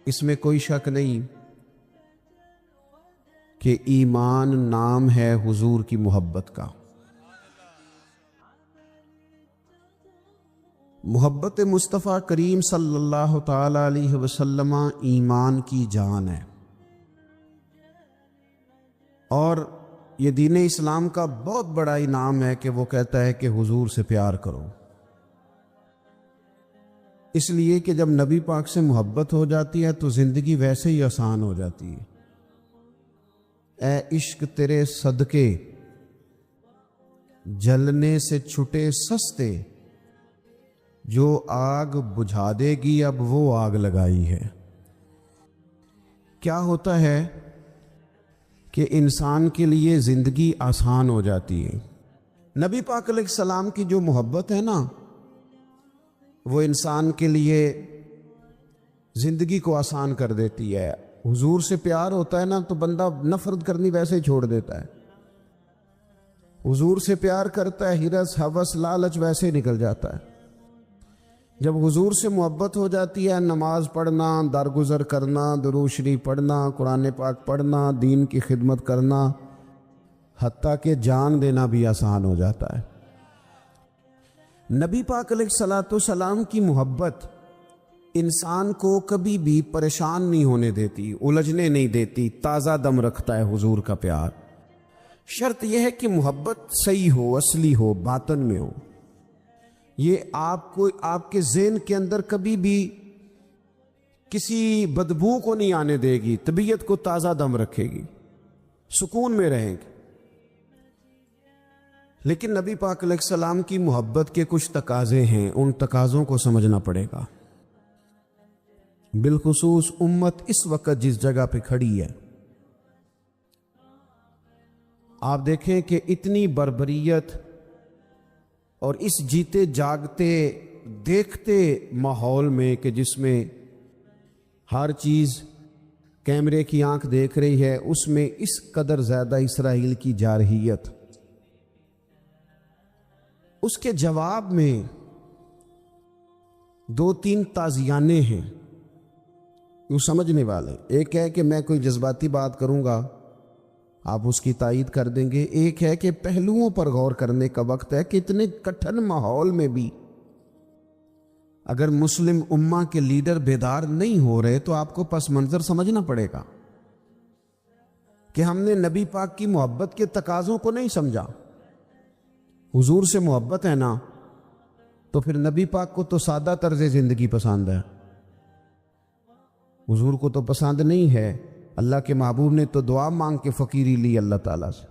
اس میں کوئی شک نہیں کہ ایمان نام ہے حضور کی محبت کا۔ محبت مصطفیٰ کریم صلی اللہ تعالی علیہ وسلم ایمان کی جان ہے، اور یہ دین اسلام کا بہت بڑا انعام ہے کہ وہ کہتا ہے کہ حضور سے پیار کرو۔ اس لیے کہ جب نبی پاک سے محبت ہو جاتی ہے تو زندگی ویسے ہی آسان ہو جاتی ہے۔ اے عشق تیرے صدقے جلنے سے چھٹے سستے، جو آگ بجھا دے گی اب وہ آگ لگائی ہے۔ کیا ہوتا ہے کہ انسان کے لیے زندگی آسان ہو جاتی ہے۔ نبی پاک علیہ السلام کی جو محبت ہے نا، وہ انسان کے لیے زندگی کو آسان کر دیتی ہے۔ حضور سے پیار ہوتا ہے نا تو بندہ نفرت کرنی ویسے ہی چھوڑ دیتا ہے۔ حضور سے پیار کرتا ہے، ہرس ہوس لالچ ویسے ہی نکل جاتا ہے۔ جب حضور سے محبت ہو جاتی ہے، نماز پڑھنا، درگزر کرنا، درود شریف پڑھنا، قرآن پاک پڑھنا، دین کی خدمت کرنا، حتیٰ کہ جان دینا بھی آسان ہو جاتا ہے۔ نبی پاک علیہ الصلوۃ والسلام کی محبت انسان کو کبھی بھی پریشان نہیں ہونے دیتی، الجھنے نہیں دیتی، تازہ دم رکھتا ہے حضور کا پیار۔ شرط یہ ہے کہ محبت صحیح ہو، اصلی ہو، باطن میں ہو۔ یہ آپ کے ذہن کے اندر کبھی بھی کسی بدبو کو نہیں آنے دے گی، طبیعت کو تازہ دم رکھے گی، سکون میں رہیں گے۔ لیکن نبی پاک علیہ السلام کی محبت کے کچھ تقاضے ہیں، ان تقاضوں کو سمجھنا پڑے گا۔ بالخصوص امت اس وقت جس جگہ پہ کھڑی ہے، آپ دیکھیں کہ اتنی بربریت اور اس جیتے جاگتے دیکھتے ماحول میں کہ جس میں ہر چیز کیمرے کی آنکھ دیکھ رہی ہے، اس میں اس قدر زیادہ اسرائیل کی جارحیت، اس کے جواب میں دو تین تازیانے ہیں وہ سمجھنے والے۔ ایک ہے کہ میں کوئی جذباتی بات کروں گا، آپ اس کی تائید کر دیں گے۔ ایک ہے کہ پہلوؤں پر غور کرنے کا وقت ہے کہ اتنے کٹھن ماحول میں بھی اگر مسلم امہ کے لیڈر بیدار نہیں ہو رہے تو آپ کو پس منظر سمجھنا پڑے گا کہ ہم نے نبی پاک کی محبت کے تقاضوں کو نہیں سمجھا۔ حضور سے محبت ہے نا تو پھر نبی پاک کو تو سادہ طرز زندگی پسند ہے، حضور کو تو پسند نہیں ہے۔ اللہ کے محبوب نے تو دعا مانگ کے فقیری لی اللہ تعالیٰ سے۔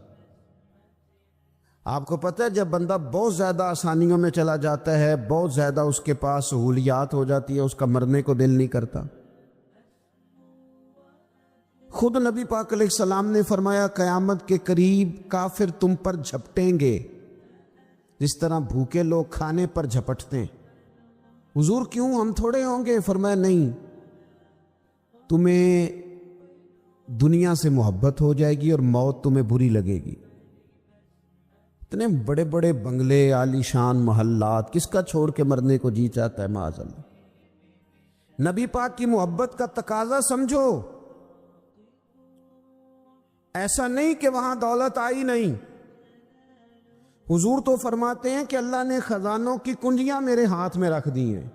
آپ کو پتہ ہے جب بندہ بہت زیادہ آسانیوں میں چلا جاتا ہے، بہت زیادہ اس کے پاس سہولیات ہو جاتی ہے، اس کا مرنے کو دل نہیں کرتا۔ خود نبی پاک علیہ السلام نے فرمایا قیامت کے قریب کافر تم پر جھپٹیں گے جس طرح بھوکے لوگ کھانے پر جھپٹتے ہیں۔ حضور کیوں، ہم تھوڑے ہوں گے؟ فرمایا نہیں، تمہیں دنیا سے محبت ہو جائے گی اور موت تمہیں بری لگے گی۔ اتنے بڑے بڑے بنگلے، عالی شان محلات، کس کا چھوڑ کے مرنے کو جی چاہتا ہے معاذ اللہ۔ نبی پاک کی محبت کا تقاضا سمجھو، ایسا نہیں کہ وہاں دولت آئی نہیں۔ حضور تو فرماتے ہیں کہ اللہ نے خزانوں کی کنجیاں میرے ہاتھ میں رکھ دی ہیں،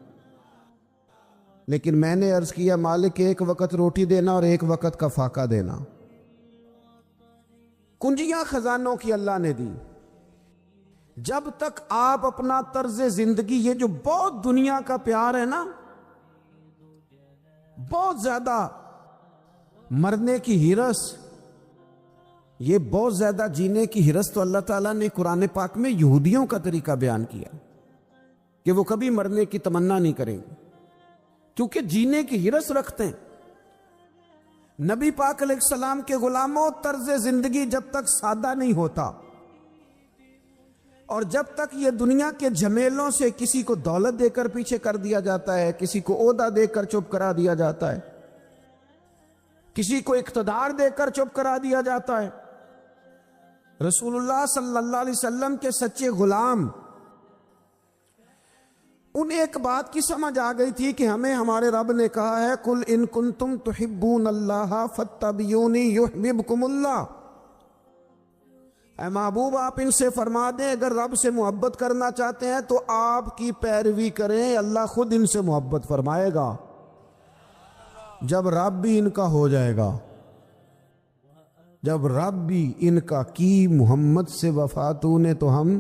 لیکن میں نے عرض کیا مالک ایک وقت روٹی دینا اور ایک وقت کا فاقہ دینا۔ کنجیاں خزانوں کی اللہ نے دی۔ جب تک آپ اپنا طرز زندگی، یہ جو بہت دنیا کا پیار ہے نا، بہت زیادہ مرنے کی ہرس، یہ بہت زیادہ جینے کی ہرس تو اللہ تعالیٰ نے قرآن پاک میں یہودیوں کا طریقہ بیان کیا کہ وہ کبھی مرنے کی تمنا نہیں کریں گے کیونکہ جینے کی ہرس رکھتے ہیں۔ نبی پاک علیہ السلام کے غلاموں، طرز زندگی جب تک سادہ نہیں ہوتا اور جب تک یہ دنیا کے جھمیلوں سے کسی کو دولت دے کر پیچھے کر دیا جاتا ہے، کسی کو عہدہ دے کر چپ کرا دیا جاتا ہے، کسی کو اقتدار دے کر چپ کرا دیا جاتا ہے، رسول اللہ صلی اللہ علیہ وسلم کے سچے غلام انہیں ایک بات کی سمجھ آ گئی تھی کہ ہمیں ہمارے رب نے کہا ہے قل ان کنتم تحبون اللہ فاتبعونی یحببکم اللہ، اے محبوب آپ ان سے فرما دیں اگر رب سے محبت کرنا چاہتے ہیں تو آپ کی پیروی کریں، اللہ خود ان سے محبت فرمائے گا جب رب بھی ان کا ہو جائے گا، جب رب بھی ان کا کی محمد سے وفاتوں نے تو ہم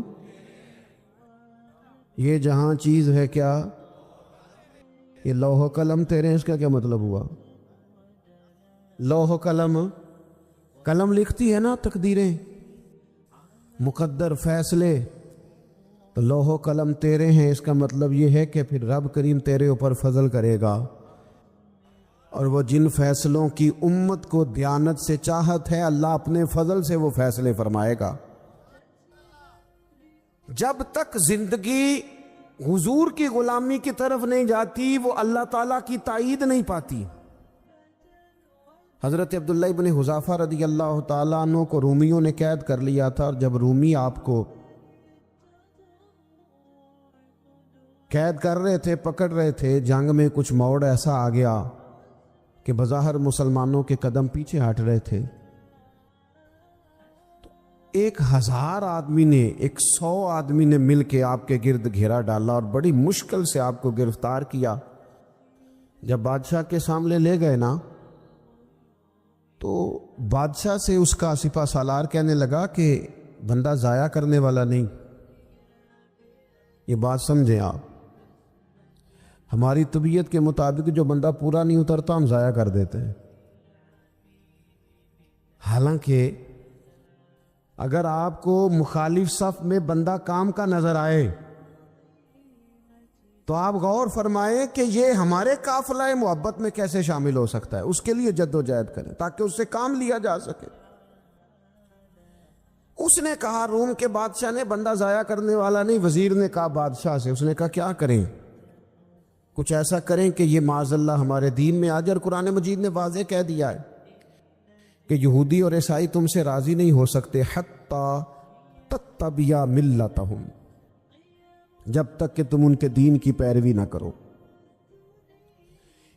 یہ جہاں چیز ہے کیا، یہ لوح و قلم تیرے ہیں، اس کا کیا مطلب ہوا؟ لوح و قلم، قلم لکھتی ہے نا تقدیریں، مقدر فیصلے، تو لوح و قلم تیرے ہیں، اس کا مطلب یہ ہے کہ پھر رب کریم تیرے اوپر فضل کرے گا، اور وہ جن فیصلوں کی امت کو دیانت سے چاہت ہے اللہ اپنے فضل سے وہ فیصلے فرمائے گا۔ جب تک زندگی حضور کی غلامی کی طرف نہیں جاتی وہ اللہ تعالیٰ کی تائید نہیں پاتی۔ حضرت عبداللہ ابن حذافہ رضی اللہ تعالیٰ عنہ کو رومیوں نے قید کر لیا تھا، اور جب رومی آپ کو قید کر رہے تھے، پکڑ رہے تھے، جنگ میں کچھ موڑ ایسا آ گیا کہ بظاہر مسلمانوں کے قدم پیچھے ہٹ رہے تھے، 1000 آدمی نے 100 آدمی نے مل کے آپ کے گرد گھیرا ڈالا اور بڑی مشکل سے آپ کو گرفتار کیا۔ جب بادشاہ کے سامنے لے گئے نا تو بادشاہ سے اس کا سپہ سالار کہنے لگا کہ بندہ ضائع کرنے والا نہیں، یہ بات سمجھیں آپ، ہماری طبیعت کے مطابق جو بندہ پورا نہیں اترتا ہم ضائع کر دیتے ہیں، حالانکہ اگر آپ کو مخالف صف میں بندہ کام کا نظر آئے تو آپ غور فرمائیں کہ یہ ہمارے قافلہ محبت میں کیسے شامل ہو سکتا ہے، اس کے لیے جد و جہد کریں تاکہ اس سے کام لیا جا سکے۔ اس نے کہا روم کے بادشاہ نے بندہ ضائع کرنے والا نہیں، وزیر نے کہا بادشاہ سے، اس نے کہا کیا کریں؟ کچھ ایسا کریں کہ یہ معاذ اللہ ہمارے دین میں آ جائے، اور قرآن مجید نے واضح کہہ دیا ہے کہ یہودی اور عیسائی تم سے راضی نہیں ہو سکتے حتی تتبع ملتہم، جب تک کہ تم ان کے دین کی پیروی نہ کرو،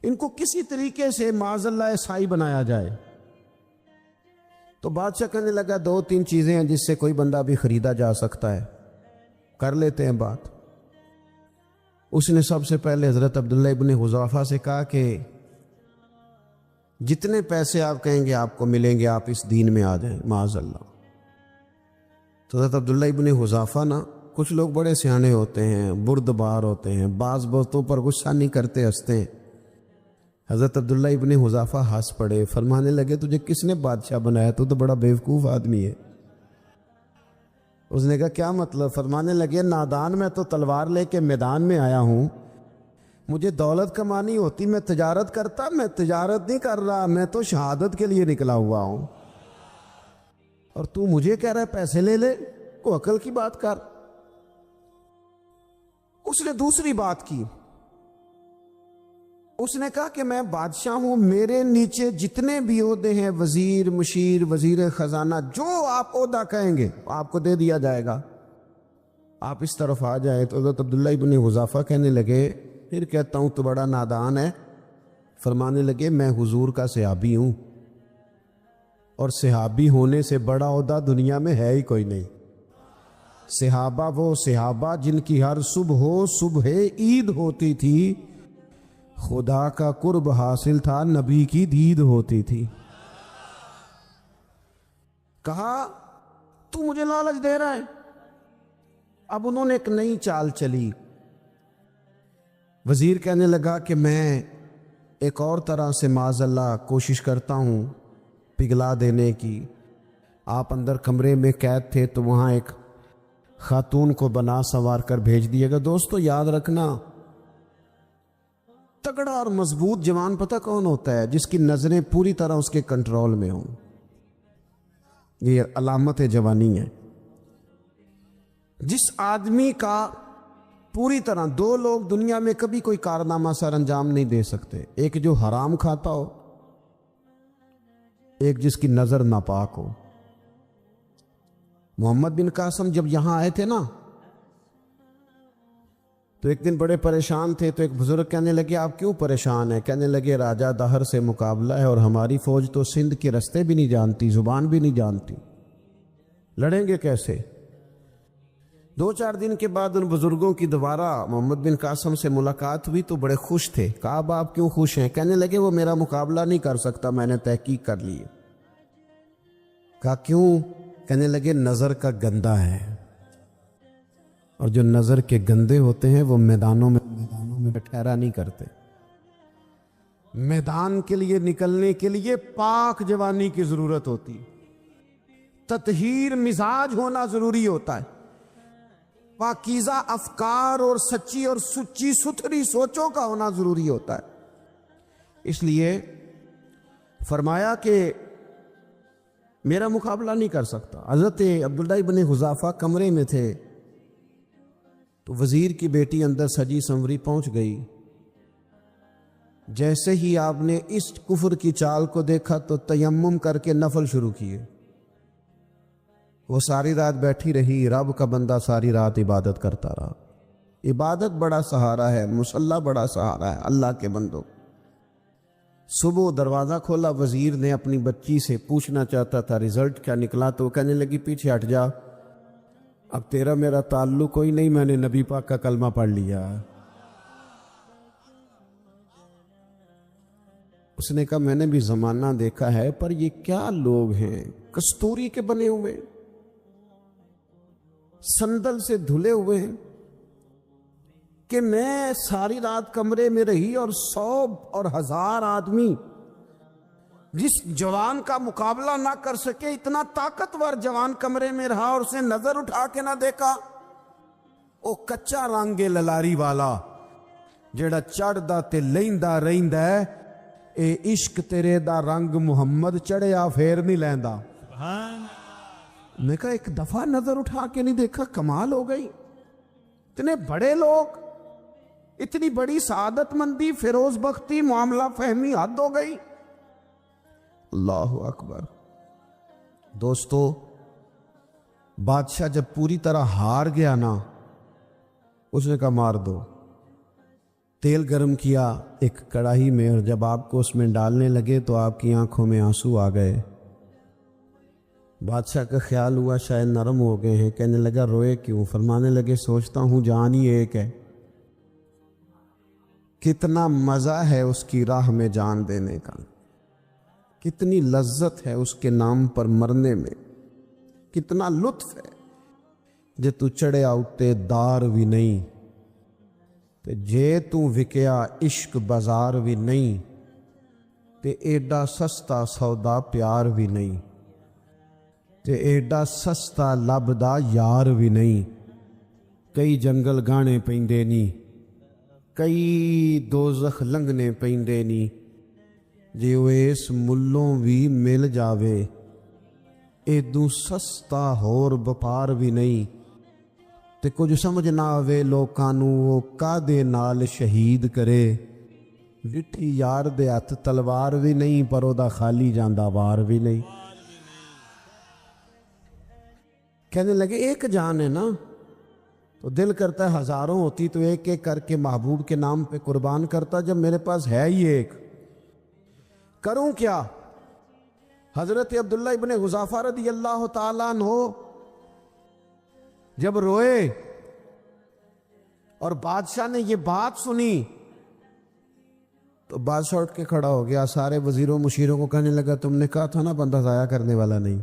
ان کو کسی طریقے سے معاذ اللہ عیسائی بنایا جائے۔ تو بادشاہ کہنے لگا 2-3 چیزیں ہیں جس سے کوئی بندہ بھی خریدا جا سکتا ہے، کر لیتے ہیں بات۔ اس نے سب سے پہلے حضرت عبداللہ ابن حذافہ سے کہا کہ جتنے پیسے آپ کہیں گے آپ کو ملیں گے، آپ اس دین میں آ جائیں معاذ اللہ۔ تو حضرت عبداللہ ابن حذافہ نا، کچھ لوگ بڑے سیانے ہوتے ہیں، بردبار ہوتے ہیں، بعض باتوں پر غصہ نہیں کرتے، ہنستے ہیں۔ حضرت عبداللہ ابن حذافہ ہنس پڑے، فرمانے لگے تجھے کس نے بادشاہ بنایا؟ تو بڑا بیوقوف آدمی ہے۔ اس نے کہا کیا مطلب؟ فرمانے لگے نادان، میں تو تلوار لے کے میدان میں آیا ہوں، مجھے دولت کمانی ہوتی میں تجارت کرتا، میں تجارت نہیں کر رہا، میں تو شہادت کے لیے نکلا ہوا ہوں، اور تو مجھے کہہ رہا ہے پیسے لے لے، کو عقل کی بات کر۔ اس نے دوسری بات کی، اس نے کہا کہ میں بادشاہ ہوں، میرے نیچے جتنے بھی عہدے ہیں، وزیر، مشیر، وزیر خزانہ، جو آپ عہدہ کہیں گے آپ کو دے دیا جائے گا، آپ اس طرف آ جائیں۔ تو حضرت عبداللہ ابن حذافہ کہنے لگے پھر کہتا ہوں تو بڑا نادان ہے۔ فرمانے لگے میں حضور کا صحابی ہوں، اور صحابی ہونے سے بڑا عہدہ دنیا میں ہے ہی کوئی نہیں۔ صحابہ وہ صحابہ جن کی ہر صبح عید ہوتی تھی، خدا کا قرب حاصل تھا، نبی کی دید ہوتی تھی۔ کہا تو مجھے لالچ دے رہا ہے؟ اب انہوں نے ایک نئی چال چلی۔ وزیر کہنے لگا کہ میں ایک اور طرح سے معاذ اللہ کوشش کرتا ہوں پگھلا دینے کی۔ آپ اندر کمرے میں قید تھے تو وہاں ایک خاتون کو بنا سنوار کر بھیج دیے گا۔ دوستو یاد رکھنا، تگڑا اور مضبوط جوان پتہ کون ہوتا ہے؟ جس کی نظریں پوری طرح اس کے کنٹرول میں ہوں، یہ علامت جوانی ہے۔ جس آدمی کا پوری طرح، 2 لوگ دنیا میں کبھی کوئی کارنامہ سر انجام نہیں دے سکتے، ایک جو حرام کھاتا ہو، ایک جس کی نظر ناپاک ہو۔ محمد بن قاسم جب یہاں آئے تھے نا تو ایک دن بڑے پریشان تھے، تو ایک بزرگ کہنے لگے آپ کیوں پریشان ہیں؟ کہنے لگے راجہ دہر سے مقابلہ ہے اور ہماری فوج تو سندھ کے رستے بھی نہیں جانتی، زبان بھی نہیں جانتی، لڑیں گے کیسے؟ 2-4 دن کے بعد ان بزرگوں کی دوبارہ محمد بن قاسم سے ملاقات ہوئی تو بڑے خوش تھے۔ کہا اب آپ کیوں خوش ہیں؟ کہنے لگے وہ میرا مقابلہ نہیں کر سکتا، میں نے تحقیق کر لی ہے۔ کہا کیوں؟ کہنے لگے نظر کا گندا ہے، اور جو نظر کے گندے ہوتے ہیں وہ میدانوں میں ٹھہرا نہیں کرتے۔ میدان کے لیے نکلنے کے لیے پاک جوانی کی ضرورت ہوتی، تطہیر مزاج ہونا ضروری ہوتا ہے، پاکیزہ افکار اور سچی اور سچی ستھری سوچوں کا ہونا ضروری ہوتا ہے۔ اس لیے فرمایا کہ میرا مقابلہ نہیں کر سکتا۔ حضرت عبداللہ ابن حذافہ کمرے میں تھے تو وزیر کی بیٹی اندر سجی سنوری پہنچ گئی۔ جیسے ہی آپ نے اس کفر کی چال کو دیکھا تو تیمم کر کے نفل شروع کیے۔ وہ ساری رات بیٹھی رہی، رب کا بندہ ساری رات عبادت کرتا رہا۔ عبادت بڑا سہارا ہے، مصلی بڑا سہارا ہے اللہ کے بندوں۔ صبح دروازہ کھولا، وزیر نے اپنی بچی سے پوچھنا چاہتا تھا رزلٹ کیا نکلا، تو وہ کہنے لگی پیچھے ہٹ جا، اب تیرا میرا تعلق کوئی نہیں، میں نے نبی پاک کا کلمہ پڑھ لیا۔ اس نے کہا میں نے بھی زمانہ دیکھا ہے، پر یہ کیا لوگ ہیں کستوری کے بنے ہوئے، سندل سے دھلے ہوئے ہیں، کہ میں ساری رات کمرے میں رہی اور 100 اور 1000 آدمی جس جوان کا مقابلہ نہ کر سکے، اتنا طاقتور جوان کمرے میں رہا اور اسے نظر اٹھا کے نہ دیکھا۔ او کچا رنگ للاری والا جڑا چڑھدا تے لیندا رہندا ہے، اے عشق تیرے دا رنگ محمد چڑھیا پھر نہیں لیندا۔ میں کہا ایک دفعہ نظر اٹھا کے نہیں دیکھا، کمال ہو گئی۔ اتنے بڑے لوگ، اتنی بڑی سعادت مندی، فیروز بختی، معاملہ فہمی، حد ہو گئی۔ اللہ اکبر۔ دوستو، بادشاہ جب پوری طرح ہار گیا نا، اس نے کہا مار دو۔ تیل گرم کیا ایک کڑاہی میں، اور جب آپ کو اس میں ڈالنے لگے تو آپ کی آنکھوں میں آنسو آ گئے۔ بادشاہ کا خیال ہوا شاید نرم ہو گئے ہیں، کہنے لگا روئے کیوں؟ فرمانے لگے سوچتا ہوں جان ہی ایک ہے، کتنا مزہ ہے اس کی راہ میں جان دینے کا، کتنی لذت ہے اس کے نام پر مرنے میں، کتنا لطف ہے جے تو چڑھیا اٹھے دار بھی نہیں، تے جے تو وکیا عشق بازار بھی نہیں، تے ایڈا سستا سودا پیار بھی نہیں، تے ایڈا سستا لبدا یار بھی نہیں۔ کئی جنگل گانے پیندے نی، کئی دوزخ لنگنے پیندے نی، جے وہ اس ملوں بھی مل جاوے، ایدوں سستا ہور بپار بھی نہیں، تے کچھ سمجھ نہ آوے لوکانوں وہ کادے نال شہید کرے، ڈٹھی یار دے ہاتھ تلوار بھی نہیں، پر او دا خالی جاندہ وار بھی نہیں۔ کہنے لگے ایک جان ہے نا، تو دل کرتا ہے ہزاروں ہوتی تو ایک ایک کر کے محبوب کے نام پہ قربان کرتا، جب میرے پاس ہے ہی ایک، کروں کیا؟ حضرت عبداللہ ابن حذافہ رضی اللہ تعالیٰ عنہ جب روئے اور بادشاہ نے یہ بات سنی تو بادشاہ اٹھ کے کھڑا ہو گیا، سارے وزیروں مشیروں کو کہنے لگا تم نے کہا تھا نا بندہ ضائع کرنے والا نہیں،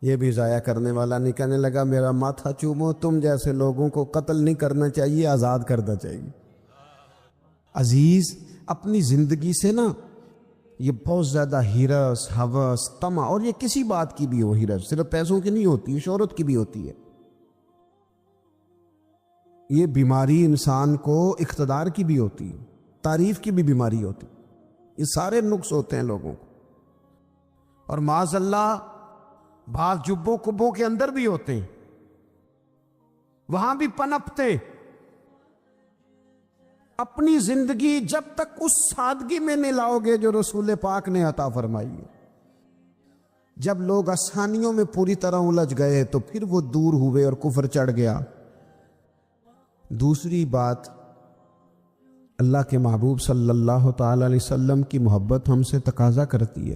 یہ بھی ضائع کرنے والا نہیں۔ کہنے لگا میرا ماتھا چومو، تم جیسے لوگوں کو قتل نہیں کرنا چاہیے، آزاد کرنا چاہیے۔ عزیز، اپنی زندگی سے نا یہ بہت زیادہ ہرس، ہوس، طمع، اور یہ کسی بات کی بھی ہو، ہرس صرف پیسوں کی نہیں ہوتی، شہرت کی بھی ہوتی ہے، یہ بیماری انسان کو اقتدار کی بھی ہوتی ہے، تعریف کی بھی بیماری ہوتی، یہ سارے نقص ہوتے ہیں لوگوں کو، اور معاذ اللہ بعض جبوں کبوں کے اندر بھی ہوتے ہیں، وہاں بھی پنپتے۔ اپنی زندگی جب تک اس سادگی میں نہیں لاؤ گے جو رسول پاک نے عطا فرمائی ہے، جب لوگ آسانیوں میں پوری طرح الجھ گئے تو پھر وہ دور ہوئے اور کفر چڑھ گیا، دوسری بات، اللہ کے محبوب صلی اللہ تعالی علیہ وسلم کی محبت ہم سے تقاضا کرتی ہے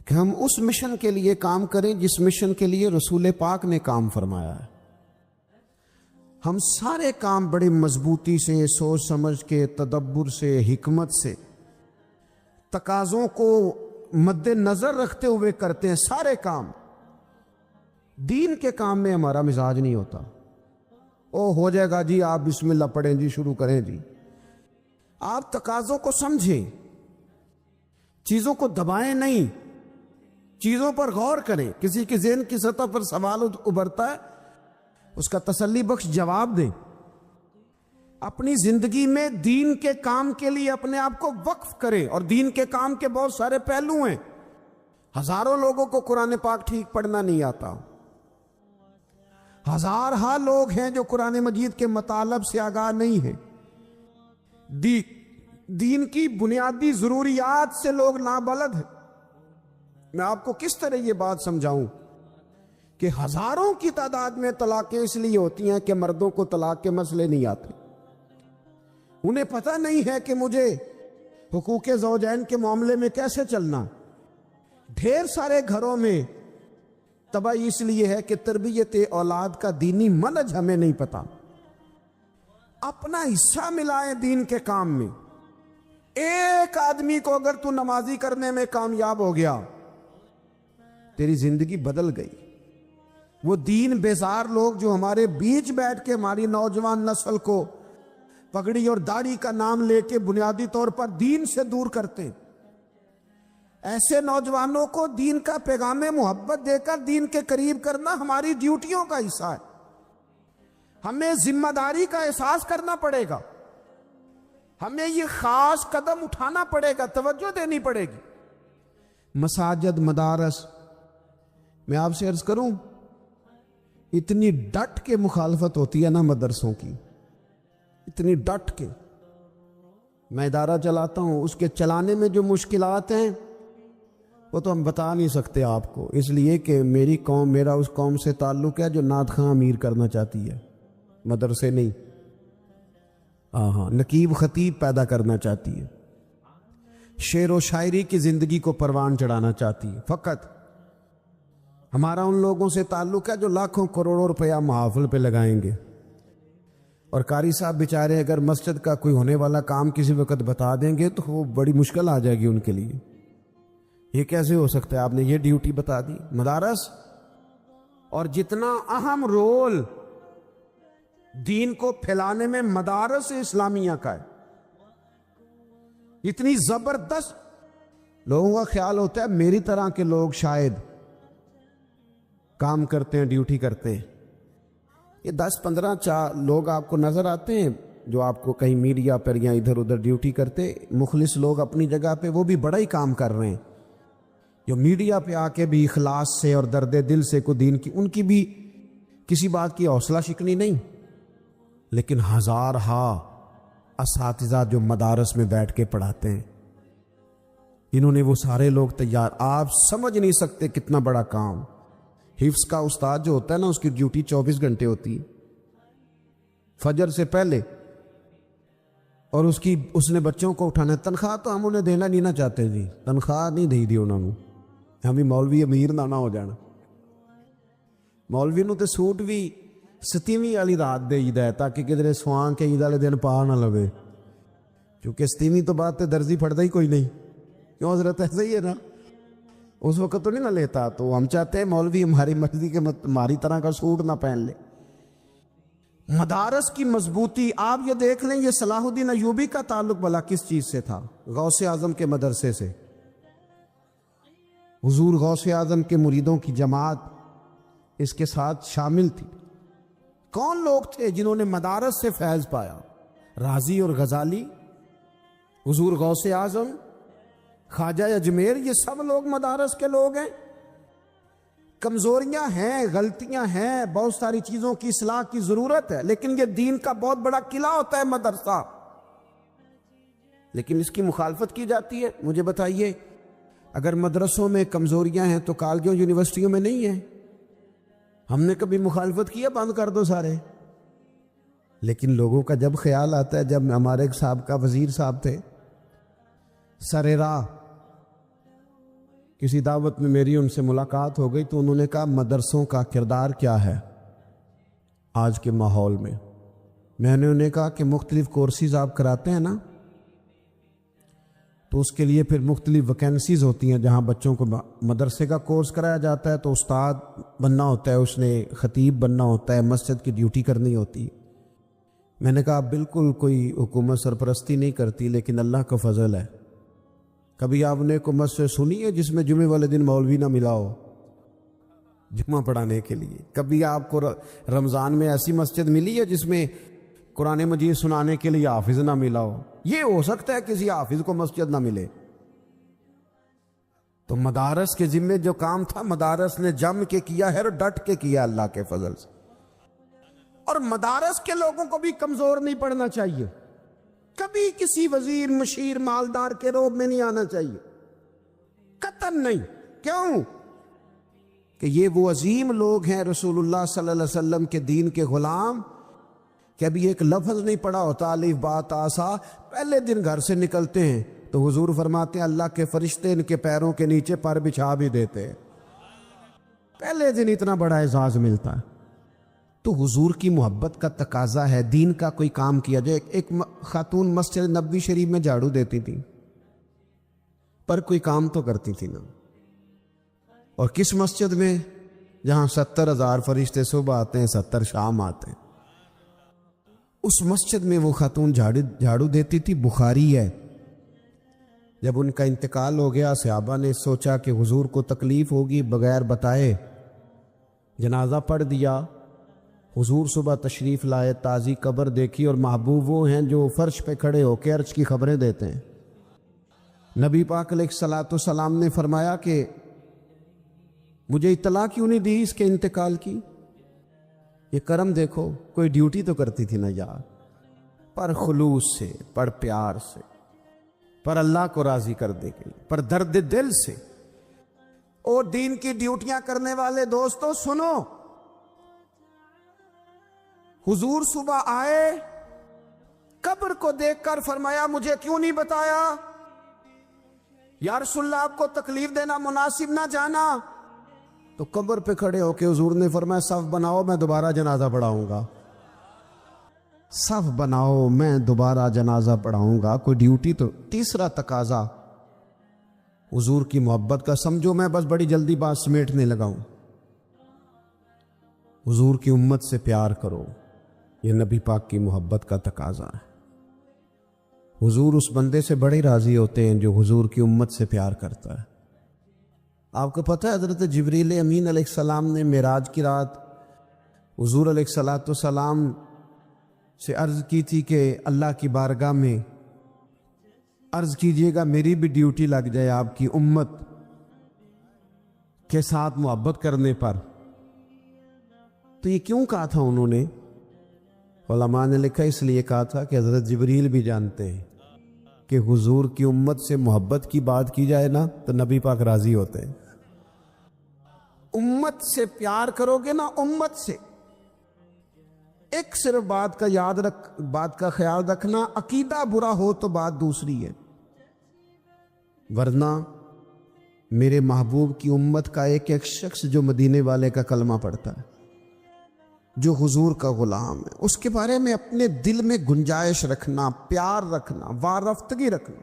کہ ہم اس مشن کے لیے کام کریں جس مشن کے لیے رسول پاک نے کام فرمایا ہے۔ ہم سارے کام بڑی مضبوطی سے، سوچ سمجھ کے، تدبر سے، حکمت سے، تقاضوں کو مد نظر رکھتے ہوئے کرتے ہیں سارے کام۔ دین کے کام میں ہمارا مزاج نہیں ہوتا، او ہو جائے گا جی، آپ بسم اللہ پڑھیں جی، شروع کریں جی۔ آپ تقاضوں کو سمجھیں، چیزوں کو دبائیں نہیں، چیزوں پر غور کریں۔ کسی کے ذہن کی سطح پر سوال ابھرتا ہے، اس کا تسلی بخش جواب دیں۔ اپنی زندگی میں دین کے کام کے لیے اپنے آپ کو وقف کریں، اور دین کے کام کے بہت سارے پہلو ہیں۔ ہزاروں لوگوں کو قرآن پاک ٹھیک پڑھنا نہیں آتا، ہزارہا لوگ ہیں جو قرآن مجید کے مطالب سے آگاہ نہیں ہیں، دین کی بنیادی ضروریات سے لوگ نابلد ہیں۔ میں آپ کو کس طرح یہ بات سمجھاؤں کہ ہزاروں کی تعداد میں طلاقیں اس لیے ہوتی ہیں کہ مردوں کو طلاق کے مسئلے نہیں آتے، انہیں پتہ نہیں ہے کہ مجھے حقوق زوجین کے معاملے میں کیسے چلنا۔ ڈھیر سارے گھروں میں تباہی اس لیے ہے کہ تربیت اولاد کا دینی منہج ہمیں نہیں پتا۔ اپنا حصہ ملائیں دین کے کام میں۔ ایک آدمی کو اگر تو نمازی کرنے میں کامیاب ہو گیا، تیری زندگی بدل گئی۔ وہ دین بیزار لوگ جو ہمارے بیچ بیٹھ کے ہماری نوجوان نسل کو پگڑی اور داڑھی کا نام لے کے بنیادی طور پر دین سے دور کرتے ہیں، ایسے نوجوانوں کو دین کا پیغام محبت دے کر دین کے قریب کرنا ہماری ڈیوٹیوں کا حصہ ہے۔ ہمیں ذمہ داری کا احساس کرنا پڑے گا، ہمیں یہ خاص قدم اٹھانا پڑے گا، توجہ دینی پڑے گی۔ مساجد، مدارس، میں آپ سے عرض کروں، اتنی ڈٹ کے مخالفت ہوتی ہے نا مدرسوں کی، اتنی ڈٹ کے۔ میں ادارہ چلاتا ہوں، اس کے چلانے میں جو مشکلات ہیں وہ تو ہم بتا نہیں سکتے آپ کو، اس لیے کہ میری قوم، میرا اس قوم سے تعلق ہے جو نعت خواں امیر کرنا چاہتی ہے، مدرسے نہیں۔ نقیب خطیب پیدا کرنا چاہتی ہے، شعر و شاعری کی زندگی کو پروان چڑھانا چاہتی ہے۔ فقط ہمارا ان لوگوں سے تعلق ہے جو لاکھوں کروڑوں روپیہ محافل پہ لگائیں گے، اور قاری صاحب بیچارے اگر مسجد کا کوئی ہونے والا کام کسی وقت بتا دیں گے تو وہ بڑی مشکل آ جائے گی ان کے لیے۔ یہ کیسے ہو سکتا ہے، آپ نے یہ ڈیوٹی بتا دی؟ مدارس، اور جتنا اہم رول دین کو پھیلانے میں مدارس اسلامیہ کا ہے، اتنی زبردست۔ لوگوں کا خیال ہوتا ہے میری طرح کے لوگ شاید کام کرتے ہیں، ڈیوٹی کرتے ہیں۔ یہ 10-15 لوگ آپ کو نظر آتے ہیں جو آپ کو کہیں میڈیا پر یا ادھر ادھر ڈیوٹی کرتے، مخلص لوگ اپنی جگہ پہ، وہ بھی بڑا ہی کام کر رہے ہیں، جو میڈیا پہ آ کے بھی اخلاص سے اور درد دل سے کو دین کی، ان کی بھی کسی بات کی حوصلہ شکنی نہیں۔ لیکن ہزارہا اساتذہ جو مدارس میں بیٹھ کے پڑھاتے ہیں، انہوں نے وہ سارے لوگ تیار، آپ سمجھ نہیں سکتے کتنا بڑا کام۔ حفظ کا استاد جو ہوتا ہے نا، اس کی ڈیوٹی 24 گھنٹے ہوتی ہے، فجر سے پہلے، اور اس نے بچوں کو اٹھانا ہے۔ تنخواہ تو ہم انہیں دینا نہیں نہ چاہتے جی، تنخواہ نہیں دی انہوں نے، ہمیں مولوی امیر نہ ہو جانا۔ مولوی نو تے سوٹ بھی 27ویں والی رات دے ہے تاکہ کدھر سوان کے عید والے دن پا نہ لوے، کیونکہ 27ویں تو بعد تے درزی پھڑتا ہی کوئی نہیں، کیوں حضرت؟ ایسا ہی ہے نا، اس وقت تو نہیں نہ لیتا۔ تو ہم چاہتے ہیں مولوی ہماری مرضی کے ہماری طرح کا سوٹ نہ پہن لے۔ مدارس کی مضبوطی آپ یہ دیکھ لیں، یہ صلاح الدین ایوبی کا تعلق بھلا کس چیز سے تھا؟ غوث اعظم کے مدرسے سے۔ حضور غوث اعظم کے مریدوں کی جماعت اس کے ساتھ شامل تھی۔ کون لوگ تھے جنہوں نے مدارس سے فیض پایا؟ رازی اور غزالی، حضور غوث اعظم، خواجہ اجمیر، یہ سب لوگ مدارس کے لوگ ہیں۔ کمزوریاں ہیں، غلطیاں ہیں، بہت ساری چیزوں کی اصلاح کی ضرورت ہے، لیکن یہ دین کا بہت بڑا قلعہ ہوتا ہے مدرسہ، لیکن اس کی مخالفت کی جاتی ہے۔ مجھے بتائیے، اگر مدرسوں میں کمزوریاں ہیں تو کالجوں یونیورسٹیوں میں نہیں ہیں؟ ہم نے کبھی مخالفت کیا بند کر دو سارے؟ لیکن لوگوں کا جب خیال آتا ہے، جب ہمارے سابقہ وزیر صاحب تھے سر راہ، کسی دعوت میں میری ان سے ملاقات ہو گئی تو انہوں نے کہا مدرسوں کا کردار کیا ہے آج کے ماحول میں؟ میں نے انہیں کہا کہ مختلف کورسز آپ کراتے ہیں نا، تو اس کے لیے پھر مختلف ویکینسیز ہوتی ہیں، جہاں بچوں کو مدرسے کا کورس کرایا جاتا ہے تو استاد بننا ہوتا ہے، اس نے خطیب بننا ہوتا ہے، مسجد کی ڈیوٹی کرنی ہوتی ہے۔ میں نے کہا بالکل کوئی حکومت سرپرستی نہیں کرتی، لیکن اللہ کا فضل ہے۔ کبھی آپ نے حکومت سے سنی ہے جس میں جمعے والے دن مولوی نہ ملا ہو جمعہ پڑھانے کے لیے؟ کبھی آپ کو رمضان میں ایسی مسجد ملی ہے جس میں قرآن مجید سنانے کے لیے حافظ نہ ملا ہو؟ یہ ہو سکتا ہے کسی حافظ کو مسجد نہ ملے۔ تو مدارس کے ذمے جو کام تھا مدارس نے جم کے کیا ہے اور ڈٹ کے کیا اللہ کے فضل سے۔ اور مدارس کے لوگوں کو بھی کمزور نہیں پڑنا چاہیے، کبھی کسی وزیر مشیر مالدار کے روب میں نہیں آنا چاہیے، قطعاً نہیں۔ کیوں؟ کہ یہ وہ عظیم لوگ ہیں رسول اللہ صلی اللہ علیہ وسلم کے دین کے غلام، کہ ابھی ایک لفظ نہیں پڑا ہوتا الف با تا سا، پہلے دن گھر سے نکلتے ہیں تو حضور فرماتے ہیں اللہ کے فرشتے ان کے پیروں کے نیچے پر بچھا بھی دیتے ہیں، پہلے دن اتنا بڑا اعزاز ملتا ہے۔ تو حضور کی محبت کا تقاضا ہے، دین کا کوئی کام کیا جائے۔ ایک خاتون مسجد نبوی شریف میں جھاڑو دیتی تھی، پر کوئی کام تو کرتی تھی نا۔ اور کس مسجد میں؟ جہاں 70,000 فرشتے صبح آتے ہیں، 70 شام آتے ہیں، اس مسجد میں وہ خاتون جھاڑو دیتی تھی۔ بخاری ہے، جب ان کا انتقال ہو گیا صحابہ نے سوچا کہ حضور کو تکلیف ہوگی، بغیر بتائے جنازہ پڑھ دیا۔ حضور صبح تشریف لائے، تازی قبر دیکھی، اور محبوب وہ ہیں جو فرش پہ کھڑے ہو کے عرش کی خبریں دیتے ہیں۔ نبی پاک علیہ الصلوۃ والسلام نے فرمایا کہ مجھے اطلاع کیوں نہیں دی اس کے انتقال کی؟ یہ کرم دیکھو، کوئی ڈیوٹی تو کرتی تھی نا یار، پر خلوص سے، پر پیار سے، پر اللہ کو راضی کرنے کے لیے، پر درد دل سے۔ اور دین کی ڈیوٹیاں کرنے والے دوستو سنو، حضور صبح آئے، قبر کو دیکھ کر فرمایا مجھے کیوں نہیں بتایا؟ یا رسول اللہ آپ کو تکلیف دینا مناسب نہ جانا؟ تو قبر پہ کھڑے ہو کے حضور نے فرمایا صف بناؤ، میں دوبارہ جنازہ پڑھاؤں گا۔ صف بناؤ، میں دوبارہ جنازہ پڑھاؤں گا۔ کوئی ڈیوٹی تو۔ تیسرا تقاضا حضور کی محبت کا، سمجھو میں بس بڑی جلدی بات سمیٹنے لگا ہوں، حضور کی امت سے پیار کرو، یہ نبی پاک کی محبت کا تقاضا ہے۔ حضور اس بندے سے بڑے راضی ہوتے ہیں جو حضور کی امت سے پیار کرتا ہے۔ آپ کو پتہ ہے حضرت جبریل امین علیہ السلام نے معراج کی رات حضور علیہ الصلوۃ والسلام سے عرض کی تھی کہ اللہ کی بارگاہ میں عرض کیجئے گا میری بھی ڈیوٹی لگ جائے آپ کی امت کے ساتھ محبت کرنے پر۔ تو یہ کیوں کہا تھا انہوں نے؟ علماء نے لکھا اس لیے کہا تھا کہ حضرت جبریل بھی جانتے ہیں کہ حضور کی امت سے محبت کی بات کی جائے نا تو نبی پاک راضی ہوتے ہیں۔ امت سے پیار کرو گے نا، امت سے ایک صرف بات کا خیال رکھنا، عقیدہ برا ہو تو بات دوسری ہے، ورنہ میرے محبوب کی امت کا ایک ایک شخص جو مدینے والے کا کلمہ پڑھتا ہے، جو حضور کا غلام ہے، اس کے بارے میں اپنے دل میں گنجائش رکھنا، پیار رکھنا، وارفتگی رکھنا۔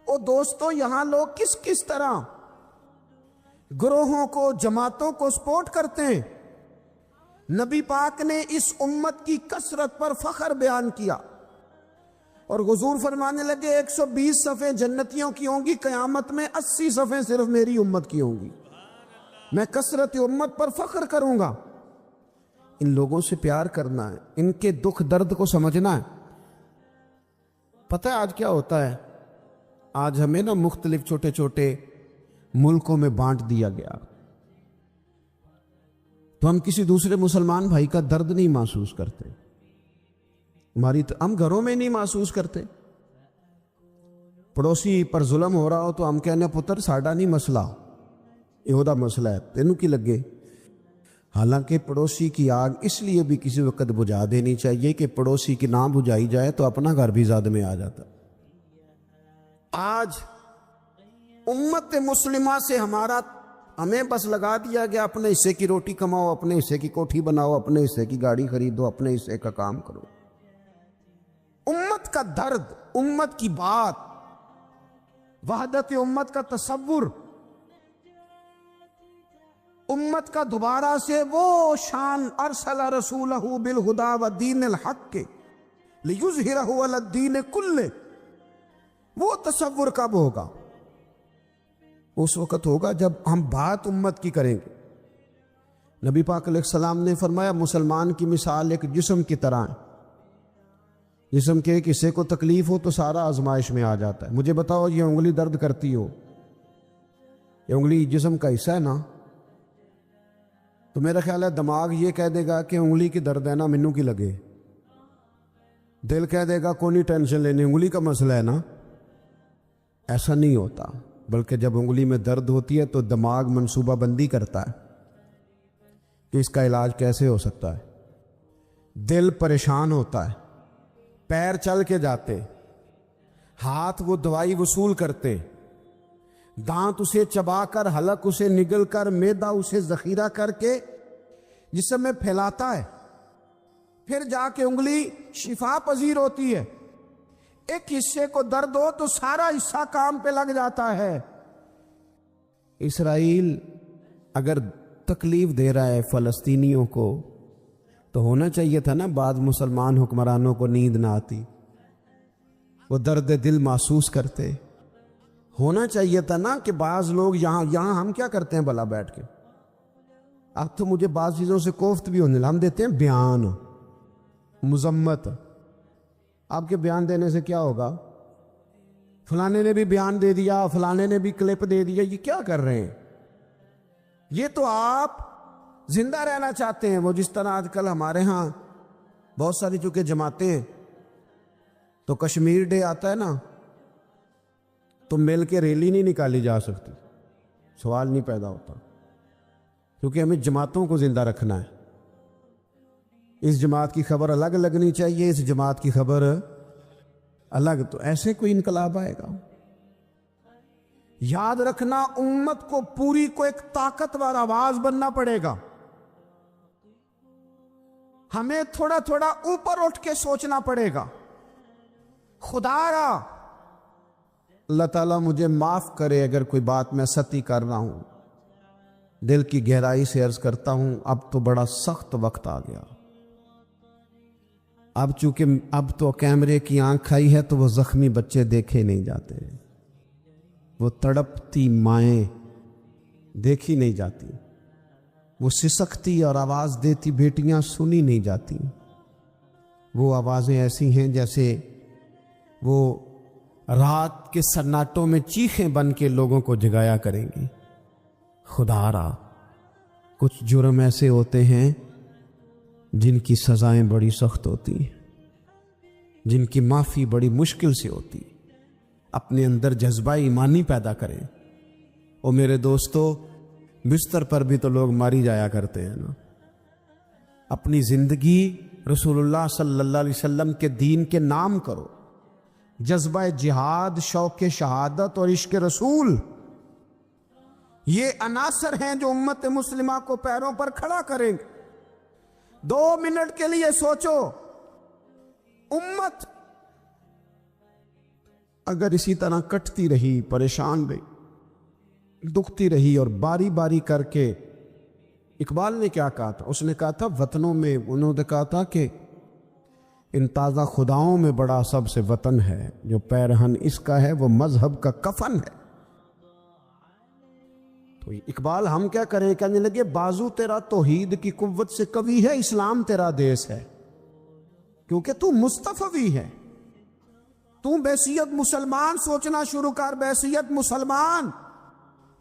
اور دوستو یہاں لوگ کس طرح گروہوں کو، جماعتوں کو سپورٹ کرتے ہیں۔ نبی پاک نے اس امت کی کثرت پر فخر بیان کیا، اور حضور فرمانے لگے 120 صفیں جنتیوں کی ہوں گی، قیامت میں 80 صفیں صرف میری امت کی ہوں گی، میں کثرت امت پر فخر کروں گا۔ ان لوگوں سے پیار کرنا ہے، ان کے دکھ درد کو سمجھنا ہے۔ پتہ ہے آج کیا ہوتا ہے؟ آج ہمیں نا مختلف چھوٹے چھوٹے ملکوں میں بانٹ دیا گیا، تو ہم کسی دوسرے مسلمان بھائی کا درد نہیں محسوس کرتے، ہم گھروں میں نہیں محسوس کرتے۔ پڑوسی پر ظلم ہو رہا ہو تو ہم کہنے پتر ساڈا نہیں مسئلہ، یہ مسئلہ ہے، تینوں کی لگے۔ حالانکہ پڑوسی کی آگ اس لیے بھی کسی وقت بجھا دینی چاہیے کہ پڑوسی کی نہ بجھائی جائے تو اپنا گھر بھی زاد میں آ جاتا۔ آج امت مسلمہ سے ہمیں بس لگا دیا گیا اپنے حصے کی روٹی کماؤ، اپنے حصے کی کوٹھی بناؤ، اپنے حصے کی گاڑی خریدو، اپنے حصے کا کام کرو۔ امت کا درد، امت کی بات، وحدت امت کا تصور، امت کا دوبارہ سے وہ شان، ارسل رسولہ بالہدی والدین الحق لیظہرہ علی الدین کلہ، وہ تصور کب ہوگا؟ اس وقت ہوگا جب ہم بات امت کی کریں گے۔ نبی پاک علیہ السلام نے فرمایا مسلمان کی مثال ایک جسم کی طرح ہے، جسم کے ایک حصے کو تکلیف ہو تو سارا آزمائش میں آ جاتا ہے۔ مجھے بتاؤ یہ انگلی درد کرتی ہو، یہ انگلی جسم کا حصہ ہے نا، تو میرا خیال ہے دماغ یہ کہہ دے گا کہ انگلی کی درد ہے نا مینوں کی لگے، دل کہہ دے گا کوئی نہیں ٹینشن لینی، انگلی کا مسئلہ ہے نا۔ ایسا نہیں ہوتا، بلکہ جب انگلی میں درد ہوتی ہے تو دماغ منصوبہ بندی کرتا ہے کہ اس کا علاج کیسے ہو سکتا ہے، دل پریشان ہوتا ہے، پیر چل کے جاتے، ہاتھ وہ دوائی وصول کرتے، دانت اسے چبا کر، حلق اسے نگل کر، معدہ اسے ذخیرہ کر کے جسم میں پھیلاتا ہے، پھر جا کے انگلی شفا پذیر ہوتی ہے۔ ایک حصے کو درد ہو تو سارا حصہ کام پہ لگ جاتا ہے۔ اسرائیل اگر تکلیف دے رہا ہے فلسطینیوں کو تو ہونا چاہیے تھا نا بعض مسلمان حکمرانوں کو نیند نہ آتی، وہ درد دل محسوس کرتے۔ ہونا چاہیے تھا نا کہ بعض لوگ یہاں ہم کیا کرتے ہیں بھلا بیٹھ کے، اب تو مجھے بعض چیزوں سے کوفت بھی ہونے لگا، ہم دیتے ہیں بیان، مذمت۔ آپ کے بیان دینے سے کیا ہوگا؟ فلانے نے بھی بیان دے دیا، فلانے نے بھی کلپ دے دیا، یہ کیا کر رہے ہیں؟ یہ تو آپ زندہ رہنا چاہتے ہیں۔ وہ جس طرح آج کل ہمارے ہاں بہت ساری چونکہ جماعتیں ہیں تو کشمیر ڈے آتا ہے نا تو مل کے ریلی نہیں نکالی جا سکتی، سوال نہیں پیدا ہوتا، کیونکہ ہمیں جماعتوں کو زندہ رکھنا ہے۔ اس جماعت کی خبر الگ لگنی چاہیے، اس جماعت کی خبر الگ، تو ایسے کوئی انقلاب آئے گا؟ یاد رکھنا امت کو پوری کو ایک طاقتور آواز بننا پڑے گا۔ ہمیں تھوڑا تھوڑا اوپر اٹھ کے سوچنا پڑے گا۔ خدا را اللہ تعالیٰ مجھے معاف کرے اگر کوئی بات میں ستی کر رہا ہوں، دل کی گہرائی سے عرض کرتا ہوں اب تو بڑا سخت وقت آ گیا۔ اب چونکہ اب تو کیمرے کی آنکھ آئی ہے تو وہ زخمی بچے دیکھے نہیں جاتے، وہ تڑپتی مائیں دیکھی نہیں جاتی، وہ سسکتی اور آواز دیتی بیٹیاں سنی نہیں جاتی۔ وہ آوازیں ایسی ہیں جیسے وہ رات کے سناٹوں میں چیخیں بن کے لوگوں کو جگایا کریں گی۔ خدا را کچھ جرم ایسے ہوتے ہیں جن کی سزائیں بڑی سخت ہوتی ہیں، جن کی معافی بڑی مشکل سے ہوتی۔ اپنے اندر جذبہ ایمانی پیدا کریں۔ اور میرے دوستو بستر پر بھی تو لوگ ماری جایا کرتے ہیں نا۔ اپنی زندگی رسول اللہ صلی اللہ علیہ وسلم کے دین کے نام کرو۔ جذبہ جہاد، شوق شہادت اور عشق رسول، یہ عناصر ہیں جو امت مسلمہ کو پیروں پر کھڑا کریں گے۔ 2 منٹ کے لیے سوچو، امت اگر اسی طرح کٹتی رہی، پریشان رہی، دکھتی رہی اور باری باری کر کے، اقبال نے کیا کہا تھا؟ اس نے کہا تھا وطنوں میں، انہوں نے کہا تھا کہ ان تازہ خداؤں میں بڑا سب سے وطن ہے، جو پیرہن اس کا ہے وہ مذہب کا کفن ہے۔ تو اقبال ہم کیا کریں؟ کہنے لگے بازو تیرا توحید کی قوت سے قوی ہے، اسلام تیرا دیس ہے، کیونکہ تو مصطفی ہے۔ تو بحیثیت مسلمان سوچنا شروع کر، بحیثیت مسلمان،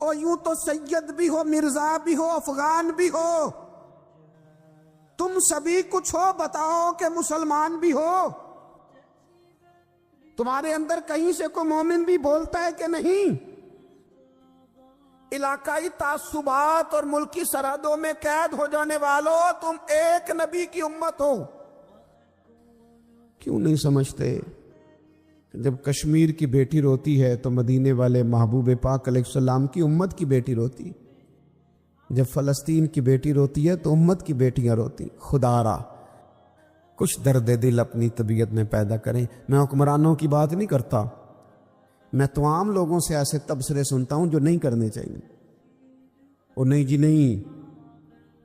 اور یوں تو سید بھی ہو، مرزا بھی ہو، افغان بھی ہو، تم سبھی کچھ ہو، بتاؤ کہ مسلمان بھی ہو۔ تمہارے اندر کہیں سے کوئی مومن بھی بولتا ہے کہ نہیں؟ علاقائی تعصبات اور ملکی سرحدوں میں قید ہو جانے والوں، تم ایک نبی کی امت ہو۔ کیوں نہیں سمجھتے؟ جب کشمیر کی بیٹی روتی ہے تو مدینے والے محبوب پاک علیہ السلام کی امت کی بیٹی روتی، جب فلسطین کی بیٹی روتی ہے تو امت کی بیٹیاں روتی۔ خدا را کچھ درد دل اپنی طبیعت میں پیدا کریں۔ میں حکمرانوں کی بات نہیں کرتا، میں تمام لوگوں سے ایسے تبصرے سنتا ہوں جو نہیں کرنے چاہیے۔ اور نہیں جی نہیں،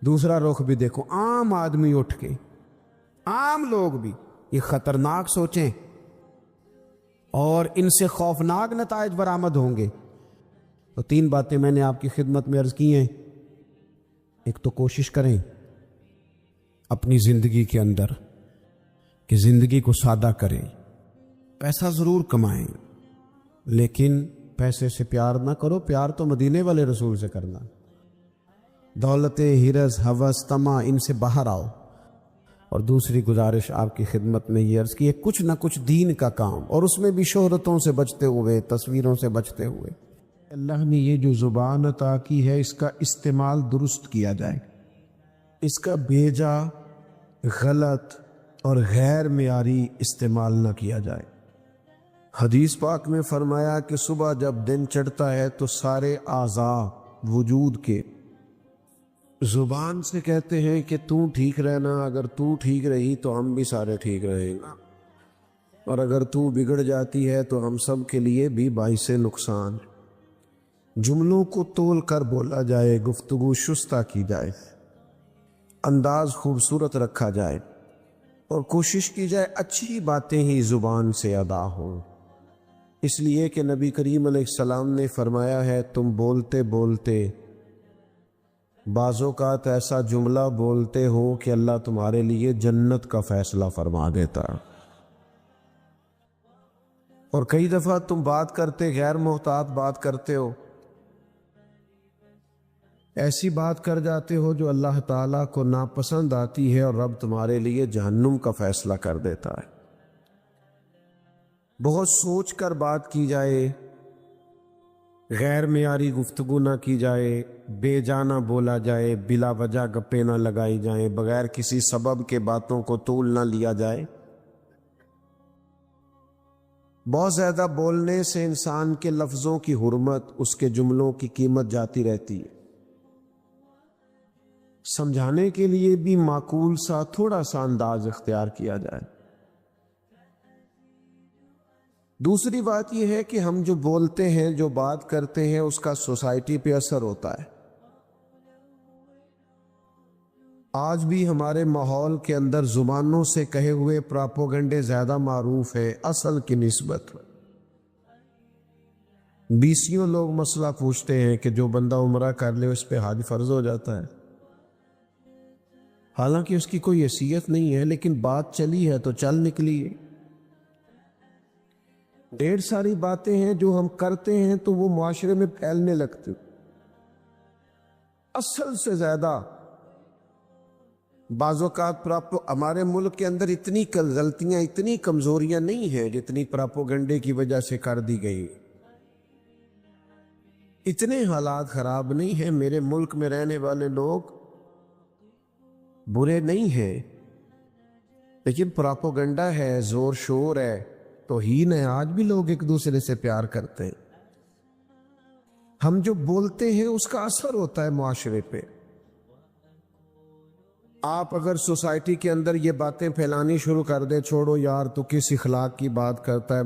دوسرا رخ بھی دیکھو، عام آدمی اٹھ کے، عام لوگ بھی یہ خطرناک سوچیں اور ان سے خوفناک نتائج برآمد ہوں گے۔ تو 3 باتیں میں نے آپ کی خدمت میں عرض کی ہیں۔ ایک تو کوشش کریں اپنی زندگی کے اندر کہ زندگی کو سادہ کریں، پیسہ ضرور کمائیں لیکن پیسے سے پیار نہ کرو، پیار تو مدینے والے رسول سے کرنا۔ دولت، ہرس، ہوس، طمع، ان سے باہر آؤ۔ اور دوسری گزارش آپ کی خدمت میں یہ عرض کی ہے، کچھ نہ کچھ دین کا کام، اور اس میں بھی شہرتوں سے بچتے ہوئے، تصویروں سے بچتے ہوئے۔ اللہ نے یہ جو زبان عطا کی ہے اس کا استعمال درست کیا جائے، اس کا بیجا، غلط اور غیر معیاری استعمال نہ کیا جائے۔ حدیث پاک میں فرمایا کہ صبح جب دن چڑھتا ہے تو سارے اعضاء وجود کے زبان سے کہتے ہیں کہ تو ٹھیک رہنا، اگر تو ٹھیک رہی تو ہم بھی سارے ٹھیک رہیں گا، اور اگر تو بگڑ جاتی ہے تو ہم سب کے لیے بھی باعث نقصان۔ جملوں کو تول کر بولا جائے، گفتگو شستہ کی جائے، انداز خوبصورت رکھا جائے، اور کوشش کی جائے اچھی باتیں ہی زبان سے ادا ہوں۔ اس لیے کہ نبی کریم علیہ السلام نے فرمایا ہے، تم بولتے بولتے بعض اوقات ایسا جملہ بولتے ہو کہ اللہ تمہارے لیے جنت کا فیصلہ فرما دیتا، اور کئی دفعہ تم بات کرتے غیر محتاط بات کرتے ہو، ایسی بات کر جاتے ہو جو اللہ تعالیٰ کو ناپسند آتی ہے، اور رب تمہارے لیے جہنم کا فیصلہ کر دیتا ہے۔ بہت سوچ کر بات کی جائے، غیر معیاری گفتگو نہ کی جائے، بے جانا بولا جائے، بلا وجہ گپیں نہ لگائی جائیں، بغیر کسی سبب کے باتوں کو تول نہ لیا جائے۔ بہت زیادہ بولنے سے انسان کے لفظوں کی حرمت، اس کے جملوں کی قیمت جاتی رہتی ہے۔ سمجھانے کے لیے بھی معقول سا تھوڑا سا انداز اختیار کیا جائے۔ دوسری بات یہ ہے کہ ہم جو بولتے ہیں، جو بات کرتے ہیں، اس کا سوسائٹی پہ اثر ہوتا ہے۔ آج بھی ہمارے ماحول کے اندر زبانوں سے کہے ہوئے پراپوگنڈے زیادہ معروف ہے اصل کی نسبت۔ بیسیوں لوگ مسئلہ پوچھتے ہیں کہ جو بندہ عمرہ کر لے اس پہ حج فرض ہو جاتا ہے، حالانکہ اس کی کوئی حیثیت نہیں ہے، لیکن بات چلی ہے تو چل نکلی ہے۔ ڈھیر ساری باتیں ہیں جو ہم کرتے ہیں تو وہ معاشرے میں پھیلنے لگتے، اصل سے زیادہ بعض اوقات ہمارے ملک کے اندر اتنی غلطیاں، اتنی کمزوریاں نہیں ہیں جتنی پراپوگنڈے کی وجہ سے کر دی گئی۔ اتنے حالات خراب نہیں ہیں، میرے ملک میں رہنے والے لوگ برے نہیں ہیں، لیکن پراپوگنڈا ہے، زور شور ہے، توہین ہے۔ آج بھی لوگ ایک دوسرے سے پیار کرتے ہیں۔ ہم جو بولتے ہیں اس کا اثر ہوتا ہے معاشرے پہ۔ آپ اگر سوسائٹی کے اندر یہ باتیں پھیلانی شروع کر دیں، چھوڑو یار تو کس اخلاق کی بات کرتا ہے،